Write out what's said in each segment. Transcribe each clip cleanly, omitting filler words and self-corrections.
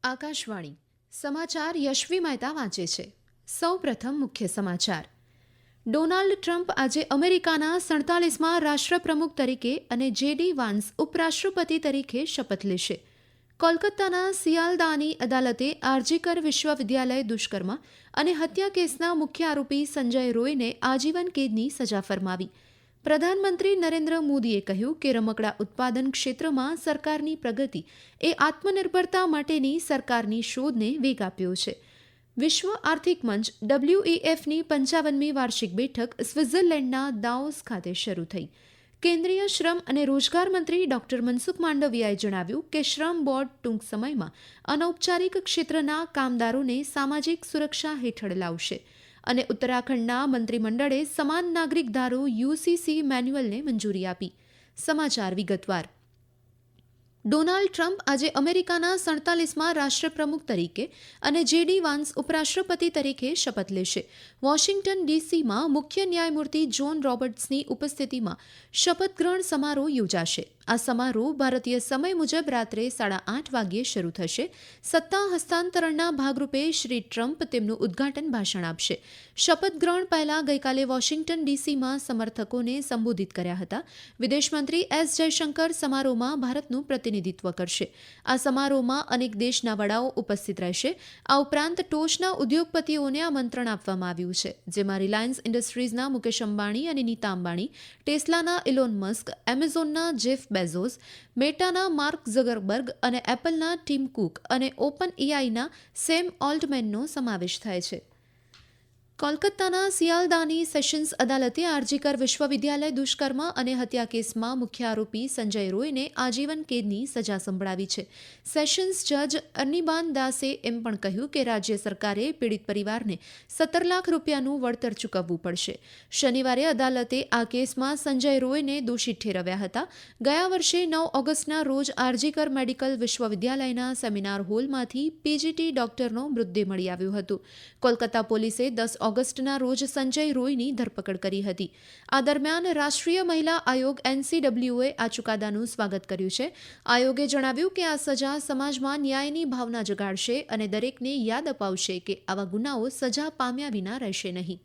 આકાશવાણી સમાચાર યશવી મહેતા વાંચે છે. સૌપ્રથમ મુખ્ય સમાચાર. ડોનાલ્ડ ટ્રમ્પ આજે અમેરિકાના 47મા રાષ્ટ્રપ્રમુખ તરીકે અને જેડી વાન્સ ઉપરાષ્ટ્રપતિ તરીકે શપથ લેશે. કોલકાતાના સિયાલદાની અદાલતે આરજીકર વિશ્વવિદ્યાલય દુષ્કર્મ અને હત્યા કેસના મુખ્ય આરોપી સંજય રોયને આજીવન કેદની સજા ફરમાવી. પ્રધાનમંત્રી નરેન્દ્ર મોદીએ કહ્યું કે રમકડા ઉત્પાદન ક્ષેત્રમાં સરકારની પ્રગતિ એ આત્મનિર્ભરતા માટેની સરકારની શોધને વેગ આપ્યો છે. વિશ્વ આર્થિક મંચ WEFની 55મી વાર્ષિક બેઠક સ્વિટ્ઝરલેન્ડના દાવોસ ખાતે શરૂ થઈ. કેન્દ્રીય શ્રમ અને રોજગાર મંત્રી ડોક્ટર મનસુખ માંડવિયાએ જણાવ્યું કે શ્રમ બોર્ડ ટૂંક સમયમાં અનૌપચારિક ક્ષેત્રના કામદારોને સામાજિક સુરક્ષા હેઠળ લાવશે અને ઉત્તરાખંડના મંત્રીમંડળે સમાન નાગરિક ધારો UCC મેન્યુઅલને મંજૂરી આપી. સમાચાર વિગતવાર. ડોનાલ્ડ ટ્રમ્પ આજે અમેરિકાના 47મા રાષ્ટ્રપ્રમુખ તરીકે અને જેડી વાન્સ ઉપરાષ્ટ્રપતિ તરીકે શપથ લેશે. વોશિંગ્ટન DCમાં મુખ્ય ન્યાયમૂર્તિ જોન રોબર્ટ્સની ઉપસ્થિતિમાં શપથ ગ્રહણ સમારોહ યોજાશે. આ સમારોહ ભારતીય સમય મુજબ રાત્રે 8:30 વાગ્યે શરૂ થશે. સત્તા હસ્તાંતરણના ભાગરૂપે શ્રી ટ્રમ્પ તેમનું ઉદ્ઘાટન ભાષણ આપશે. શપથ ગ્રહણ પહેલા ગઈકાલે વોશિંગ્ટન DCમાં સમર્થકોને સંબોધિત કર્યા હતા. વિદેશમંત્રી S જયશંકર સમારોહમાં ભારતનું પ્રતિનિધિત્વ કરશે. આ સમારોહમાં અનેક દેશના વડાઓ ઉપસ્થિત રહેશે. આ ઉપરાંત ટોચના ઉદ્યોગપતિઓને આમંત્રણ આપવામાં આવ્યું છે, જેમાં રિલાયન્સ ઇન્ડસ્ટ્રીઝના મુકેશ અંબાણી અને નીતા અંબાણી, ટેસ્લાના ઇલોન મસ્ક, એમેઝોનના જેફ બેઝોસ, મેટાના માર્ક ઝકરબર્ગ અને એપલના ટીમ કુક અને ઓપન AIના સેમ ઓલ્ટમેનનો સમાવેશ થાય છે. કોલકાતાના સિયાલદાની સેશન્સ અદાલતે આરજીકર વિશ્વવિદ્યાલય દુષ્કર્મ અને હત્યા કેસમાં મુખ્ય આરોપી સંજય રોયને આજીવન કેદની સજા સંભળાવી છે. સેશન્સ જજ અર્નિબાન દાસે એમ પણ કહ્યું કે રાજ્ય સરકારે પીડિત પરિવારને 17 લાખ રૂપિયાનું વળતર ચૂકવવું પડશે. શનિવારે અદાલતે આ કેસમાં સંજય રોયને દોષિત ઠેરવ્યા હતા. ગયા વર્ષે 9 ઓગસ્ટના રોજ આરજીકર મેડિકલ વિશ્વવિદ્યાલયના સેમિનાર હોલમાંથી PGT ડોક્ટરનો મૃતદેહ મળી આવ્યો હતો. કોલકાતા પોલીસે 10 ઓગસ્ટના રોજ સંજય રોયની ધરપકડ કરી હતી. આ દરમિયાન રાષ્ટ્રીય મહિલા આયોગ NCWએ આ ચુકાદાનું સ્વાગત કર્યું છે. આયોગે જણાવ્યું કે આ સજા સમાજમાં ન્યાયની ભાવના જગાડશે અને દરેકને યાદ અપાવશે કે આવા ગુનાઓ સજા પામ્યા વિના રહેશે નહીં.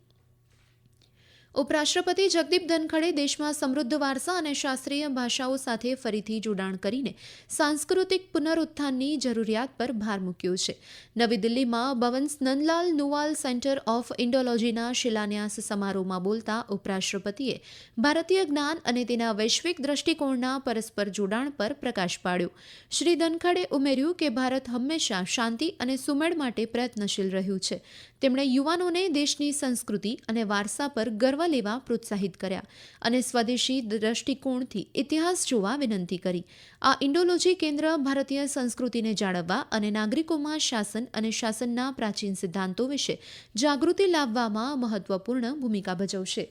ઉપરાષ્ટ્રપતિ જગદીપ ધનખડે દેશમાં સમૃદ્ધ વારસા અને શાસ્ત્રીય ભાષાઓ સાથે ફરીથી જોડાણ કરીને સાંસ્કૃતિક પુનરુત્થાનની જરૂરિયાત પર ભાર મૂક્યો છે. નવી દિલ્હીમાં બવન્સ નંદલાલ નુવાલ સેન્ટર ઓફ ઇન્ડોલોજીના શિલાન્યાસ સમારોહમાં બોલતા ઉપરાષ્ટ્રપતિએ ભારતીય જ્ઞાન અને તેના વૈશ્વિક દ્રષ્ટિકોણના પરસ્પર જોડાણ પર પ્રકાશ પાડ્યો. શ્રી ધનખડે ઉમેર્યું કે ભારત હંમેશા શાંતિ અને સુમેળ માટે પ્રયત્નશીલ રહ્યું છે. તેમણે યુવાનોને દેશની સંસ્કૃતિ અને વારસા પર ગર્વ લેવા પ્રોત્સાહિત કર્યા અને સ્વદેશી દ્રષ્ટિકોણથી ઇતિહાસ જોવા વિનંતી કરી. આ ઇન્ડોલોજી કેન્દ્ર ભારતીય સંસ્કૃતિને જાળવવા અને નાગરિકોમાં શાસન અને શાસનના પ્રાચીન સિદ્ધાંતો વિશે જાગૃતિ લાવવામાં મહત્વપૂર્ણ ભૂમિકા ભજવશે.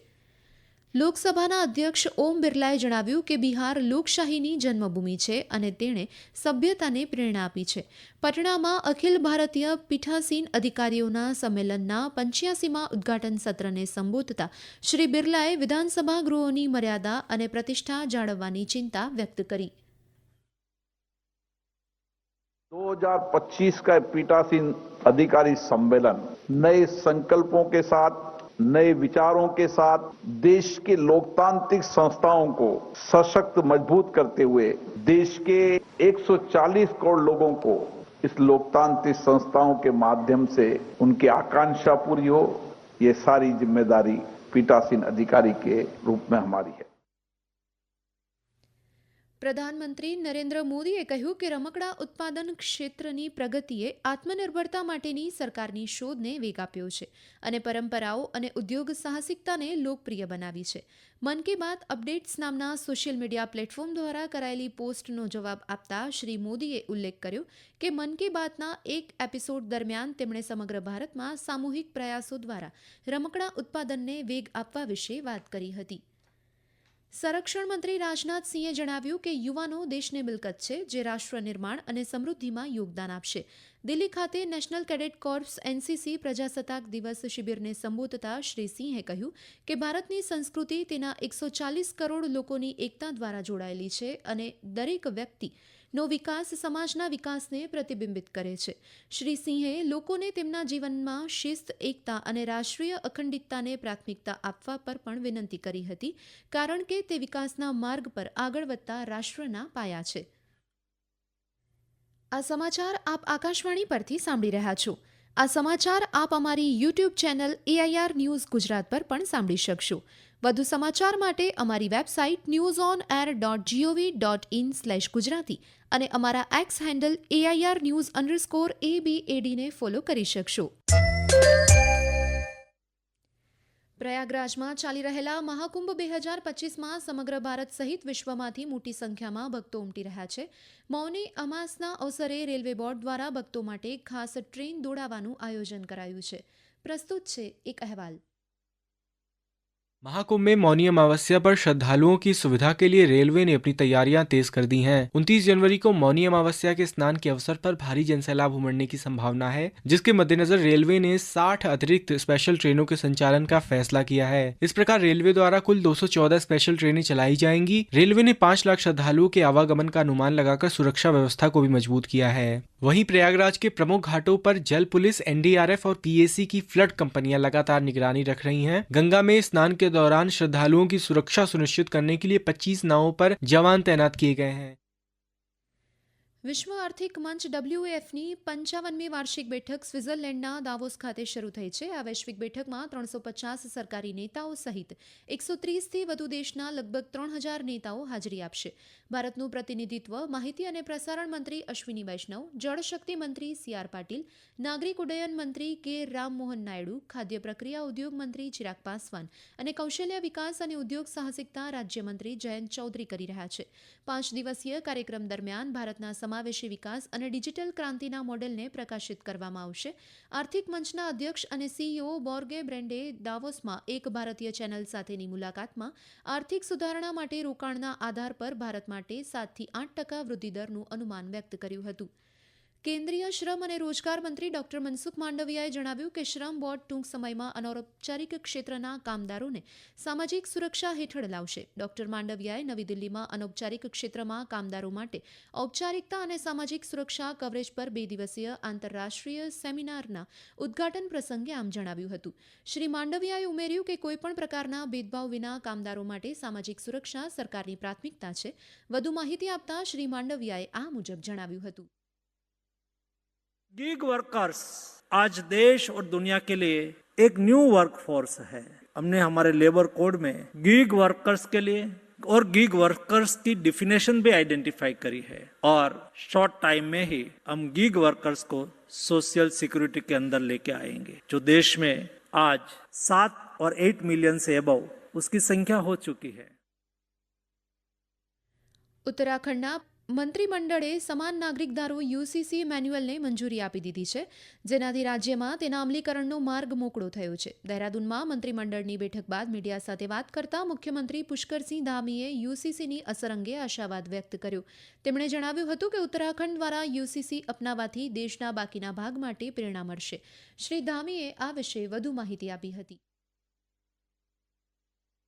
લોકસભાના અધ્યક્ષ ઓમ બિરલાએ જણાવ્યું કે બિહાર લોકશાહીની જન્મભૂમિ છે અને તેણે સભ્યતાને પ્રેરણા આપી છે. પટણામાં અખિલ ભારતીય પીઠાસીન અધિકારીઓના સંમેલનના 85મા ઉદ્ઘાટન સત્રને સંબોધતા શ્રી બિરલાએ વિધાનસભા ગૃહોની મર્યાદા અને પ્રતિષ્ઠા જાળવવાની ચિંતા વ્યક્ત કરી. 2025 का पीठासीन अधिकारी सम्मेलन नए संकल्पों के साथ, नए विचारों के साथ देश के लोकतांत्रिक संस्थाओं को सशक्त मजबूत करते हुए देश के 140 करोड़ लोगों को इस लोकतांत्रिक संस्थाओं के माध्यम से उनकी आकांक्षा पूरी हो, ये सारी जिम्मेदारी पीठासीन अधिकारी के रूप में हमारी है. પ્રધાનમંત્રી નરેન્દ્ર મોદીએ કહ્યું કે રમકડા ઉત્પાદન ક્ષેત્રની પ્રગતિએ આત્મનિર્ભરતા માટેની સરકારની શોધને વેગ આપ્યો છે અને પરંપરાઓ અને ઉદ્યોગ સાહસિકતાને લોકપ્રિય બનાવી છે. મન કી બાત અપડેટ્સ નામના સોશિયલ મીડિયા પ્લેટફોર્મ દ્વારા કરાયેલી પોસ્ટનો જવાબ આપતા શ્રી મોદીએ ઉલ્લેખ કર્યો કે મન કી બાતના એક એપિસોડ દરમિયાન તેમણે સમગ્ર ભારતમાં સામૂહિક પ્રયાસો દ્વારા રમકડા ઉત્પાદનને વેગ આપવા વિશે વાત કરી હતી. સંરક્ષણ મંત્રી રાજનાથસિંહે જણાવ્યું કે યુવાનો દેશની મિલકત છે, જે રાષ્ટ્ર નિર્માણ અને સમૃદ્ધિમાં યોગદાન આપશે. દિલ્હી ખાતે નેશનલ કેડેટ કોર્પ્સ NCC પ્રજાસત્તાક દિવસ શિબિરને સંબોધતા શ્રી સિંહે કહ્યું કે ભારતની સંસ્કૃતિ તેના 140 કરોડ લોકોની એકતા દ્વારા જોડાયેલી છે અને દરેક વ્યક્તિ નો વિકાસ સમાજના વિકાસને પ્રતિબિંબિત કરે છે. શ્રી સિંહે લોકોને તેમના જીવનમાં શિસ્ત, એકતા અને રાષ્ટ્રીય અખંડિતતાને પ્રાથમિકતા આપવા પર પણ વિનંતી કરી હતી, કારણ કે તે વિકાસના માર્ગ પર આગળ વધતા રાષ્ટ્રના પાયા છે. આ સમાચાર આપ આકાશવાણી પરથી સાંભળી રહ્યા છો. આ સમાચાર આપ અમારી YouTube channel AIR news Gujarat પર પણ સાંભળી શકશો. વધુ સમાચાર માટે અમારી વેબસાઇટ newsonair.gov.in/gujarati અને અમારા એક્સ હેન્ડલ AIR_news_ABAD ને ફોલો કરી શકશો. પ્રયાગરાજમાં ચાલી રહેલા મહાકુંભ 2025માં સમગ્ર ભારત સહિત વિશ્વમાંથી મોટી સંખ્યામાં ભક્તો ઉમટી રહ્યા છે. મૌની અમાસના અવસરે રેલવે બોર્ડ દ્વારા ભક્તો માટે ખાસ ટ્રેન દોડાવવાનું આયોજન કરાયું છે. પ્રસ્તુત છે એક અહેવાલ. महाकुंभ में मौनी अमावस्या पर श्रद्धालुओं की सुविधा के लिए रेलवे ने अपनी तैयारियां तेज कर दी हैं। 29 जनवरी को मौनी अमावस्या के स्नान के अवसर पर भारी जनसैलाब उमड़ने की संभावना है, जिसके मद्देनजर रेलवे ने 60 अतिरिक्त स्पेशल ट्रेनों के संचालन का फैसला किया है. इस प्रकार रेलवे द्वारा कुल 214 स्पेशल ट्रेनें चलाई जाएंगी. रेलवे ने 5 लाख श्रद्धालुओं के आवागमन का अनुमान लगाकर सुरक्षा व्यवस्था को भी मजबूत किया है. वहीं प्रयागराज के प्रमुख घाटों पर जल पुलिस, NDRF और PAC की फ्लड कंपनियां लगातार निगरानी रख रही हैं. गंगा में स्नान के दौरान श्रद्धालुओं की सुरक्षा सुनिश्चित करने के लिए 25 नावों पर जवान तैनात किए गए हैं. વિશ્વ આર્થિક મંચ WEFની 55મી વાર્ષિક બેઠક સ્વિટ્ઝરલેન્ડના દાવોસ ખાતે શરૂ થઈ છે. આ વૈશ્વિક બેઠકમાં 350 સરકારી નેતાઓ સહિત 130થી વધુ દેશના લગભગ 3000 નેતાઓ હાજરી આપશે. ભારતનું પ્રતિનિધિત્વ માહિતી અને પ્રસારણ મંત્રી અશ્વિની વૈષ્ણવ, જળશક્તિ મંત્રી CR પાટીલ, નાગરિક ઉડ્ડયન મંત્રી કે રામમોહન નાયડુ, ખાદ્ય પ્રક્રિયા ઉદ્યોગ મંત્રી ચિરાગ પાસવાન અને કૌશલ્ય વિકાસ અને ઉદ્યોગ સાહસિકતા રાજ્યમંત્રી જયંત ચૌધરી કરી રહ્યા છે. 5 દિવસીય કાર્યક્રમ દરમિયાન ભારતના સમાવેશી વિકાસ અને ડિજિટલ ક્રાંતિના મોડેલને પ્રકાશિત કરવામાં આવશે. આર્થિક મંચના અધ્યક્ષ અને CEO બોર્ગે બ્રેન્ડે દાવોસમાં એક ભારતીય ચેનલ સાથેની મુલાકાતમાં આર્થિક સુધારણા માટે રોકાણના આધાર પર ભારત માટે 7થી 8% વૃદ્ધિદરનું અનુમાન વ્યક્ત કર્યું હતું. કેન્દ્રીય શ્રમ અને રોજગાર મંત્રી ડોક્ટર મનસુખ માંડવિયાએ જણાવ્યું કે શ્રમ બોર્ડ ટૂંક સમયમાં અનૌપચારિક ક્ષેત્રના કામદારોને સામાજિક સુરક્ષા હેઠળ લાવશે. ડોક્ટર માંડવિયાએ નવી દિલ્હીમાં અનૌપચારિક ક્ષેત્રમાં કામદારો માટે ઔપચારિકતા અને સામાજિક સુરક્ષા કવરેજ પર 2 દિવસીય આંતરરાષ્ટ્રીય સેમિનારના ઉદ્ઘાટન પ્રસંગે આમ જણાવ્યું હતું. શ્રી માંડવિયાએ ઉમેર્યું કે કોઈપણ પ્રકારના ભેદભાવ વિના કામદારો માટે સામાજિક સુરક્ષા સરકારની પ્રાથમિકતા છે. વધુ માહિતી આપતા શ્રી માંડવિયાએ આ મુજબ જણાવ્યું હતું. गिग वर्कर्स आज देश और दुनिया के लिए एक न्यू वर्कफोर्स है. हमने हमारे लेबर कोड में गिग वर्कर्स के लिए और गिग वर्कर्स की डिफिनेशन भी आइडेंटिफाई करी है और शॉर्ट टाइम में ही हम गिग वर्कर्स को सोशल सिक्योरिटी के अंदर लेके आएंगे. जो देश में आज 7 और 8 मिलियन से अबव उसकी संख्या हो चुकी है. ઉત્તરાખંડના મંત્રીમંડળે સમાન નાગરિક ધારો UCC મેન્યુઅલને મંજૂરી આપી દીધી છે, જેનાથી રાજ્યમાં તેના અમલીકરણનો માર્ગ મોકળો થયો છે. દહેરાદૂનમાં મંત્રીમંડળની બેઠક બાદ મીડિયા સાથે વાત કરતા મુખ્યમંત્રી પુષ્કરસિંહ ધામીએ UCCની અસર અંગે આશાવાદ વ્યક્ત કર્યો. તેમણે જણાવ્યું હતું કે ઉત્તરાખંડ દ્વારા UCC અપનાવવાથી દેશના બાકીના ભાગ માટે પ્રેરણા મળશે. શ્રી ધામીએ આ વિશે વધુ માહિતી આપી હતી.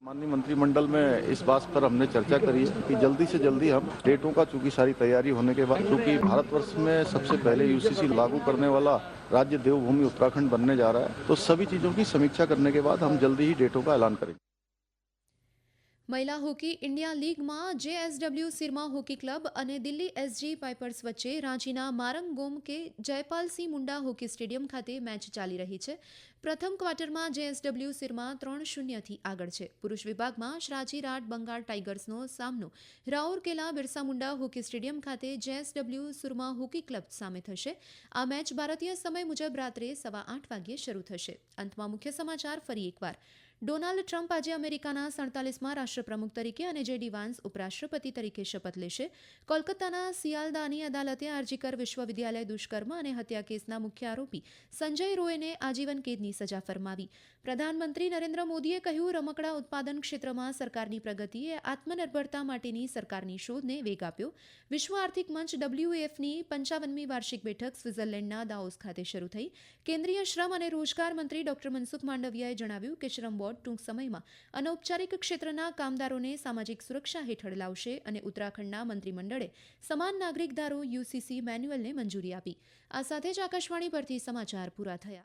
माननीय मंत्रिमंडल में इस बात पर हमने चर्चा करी है कि जल्दी से जल्दी हम डेटों का चूंकि सारी तैयारी होने के बाद, चूंकि भारतवर्ष में सबसे पहले UCC लागू करने वाला राज्य देवभूमि उत्तराखंड बनने जा रहा है, तो सभी चीजों की समीक्षा करने के बाद हम जल्दी ही डेटों का ऐलान करेंगे. મહિલા હોકી ઇન્ડિયા લીગમાં JSW સિરમા હોકી ક્લબ અને દિલ્હી SG પાઇપર્સ વચ્ચે રાંચીના Marang Gomke Jaipal Singh Munda hockey stadium ખાતે મેચ ચાલી રહી છે. પ્રથમ ક્વાર્ટરમાં JSW સિરમા 3-0થી આગળ છે. પુરુષ વિભાગમાં રાંચી રાટ બંગાળ ટાઇગર્સનો સામનો રાઉરકેલા બિરસા મુંડા હોકી સ્ટેડિયમ ખાતે JSW સુરમા હોકી ક્લબ સામે થશે. આ મેચ ભારતીય સમય મુજબ રાત્રે 8:15 વાગ્યે શરૂ થશે. અંતમાં મુખ્ય સમાચાર ફરી એકવાર. ડોનાલ્ડ ટ્રમ્પ આજે અમેરિકાના 47મા રાષ્ટ્રપ્રમુખ તરીકે અને JD વાન્સ ઉપરાષ્ટ્રપતિ તરીકે શપથ લેશે. કોલકાતાના સિયાલદાની અદાલતે આરજીકર વિશ્વવિદ્યાલય દુષ્કર્મ અને હત્યા કેસના મુખ્ય આરોપી સંજય રોયને આજીવન કેદની સજા ફરમાવી. પ્રધાનમંત્રી નરેન્દ્ર મોદીએ કહ્યું, રમકડા ઉત્પાદન ક્ષેત્રમાં સરકારની પ્રગતિએ આત્મનિર્ભરતા માટેની સરકારની શોધને વેગ આપ્યો. વિશ્વ આર્થિક મંચ WEFની 55મી વાર્ષિક બેઠક સ્વિટ્ઝરલેન્ડના દાવોસ ખાતે શરૂ થઈ. કેન્દ્રીય શ્રમ અને રોજગાર મંત્રી ડોક્ટર મનસુખ માંડવિયાએ જણાવ્યું કે શ્રમ બોર્ડ બોર્ડ ટૂંક સમયમાં અનૌપચારિક ક્ષેત્રના કામદારોને સામાજિક સુરક્ષા હેઠળ લાવશે અને ઉત્તરાખંડના મંત્રીમંડળે સમાન નાગરિક ધારો UCC મેન્યુઅલને મંજૂરી આપી. આ સાથે જ આકાશવાણી પરથી સમાચાર પૂરા થયા.